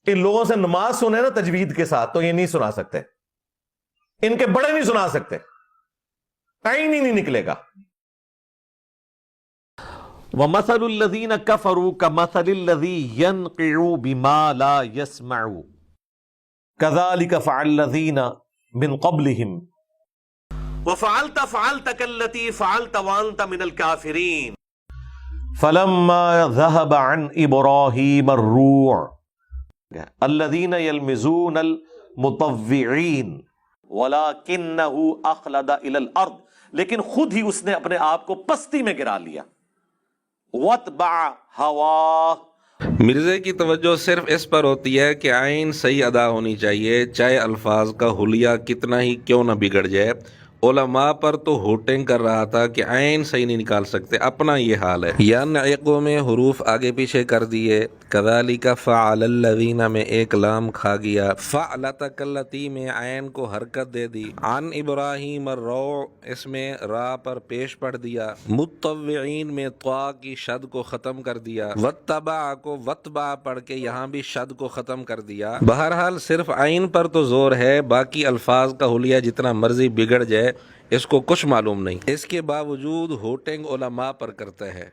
ان لوگوں سے نماز سنے نا تجوید کے ساتھ تو یہ نہیں سنا سکتے، ان کے بڑے نہیں سنا سکتے، ٹائم ہی نہیں نکلے گا۔ وَمَثَلُ الَّذِينَ كَفَرُوا كَمَثَلِ الَّذِي يَنْقِعُ بِمَا لَا يَسْمَعُ كَذَلِكَ فَعَلَ الَّذِينَ مِنْ قَبْلِهِمْ وَفَعَلْتَ فَعَلْتَ كَالَّتِي فَعَلْتَ وَأَنْتَ مِنَ الْكَافِرِينَ فَلَمَّا ذَهَبَ عَنْ إِبْرَاهِيمَ الرُّوعُ الَّذِينَ يَلْمِزُونَ الْمُطَوِّعِينَ وَلَكِنَّهُ أَخْلَدَ إِلَى الْأَرْضِ، لیکن خود ہی اس نے اپنے آپ کو پستی میں گرا لیا۔ وَاتْبَعَ هَوَاهُ، مرزا کی توجہ صرف اس پر ہوتی ہے کہ آئین صحیح ادا ہونی چاہیے، چاہے الفاظ کا حلیہ کتنا ہی کیوں نہ بگڑ جائے۔ علماء پر تو ہوٹنگ کر رہا تھا کہ آئین صحیح نہیں نکال سکتے، اپنا یہ حال ہے۔ ینعقو میں حروف آگے پیچھے کر دیے، کذالک فعل الذین میں ایک لام کھا گیا، فعلت کلتی میں عین کو حرکت دے دی، عن ابراہیم الروع اس میں را پر پیش پڑھ دیا، متطوعین میں طا کی شد کو ختم کر دیا، واتبع کو وتبع پڑھ کے یہاں بھی شد کو ختم کر دیا۔ بہرحال صرف عین پر تو زور ہے، باقی الفاظ کا حلیہ جتنا مرضی بگڑ جائے اس کو کچھ معلوم نہیں، اس کے باوجود ہوٹنگ علماء پر کرتا ہے۔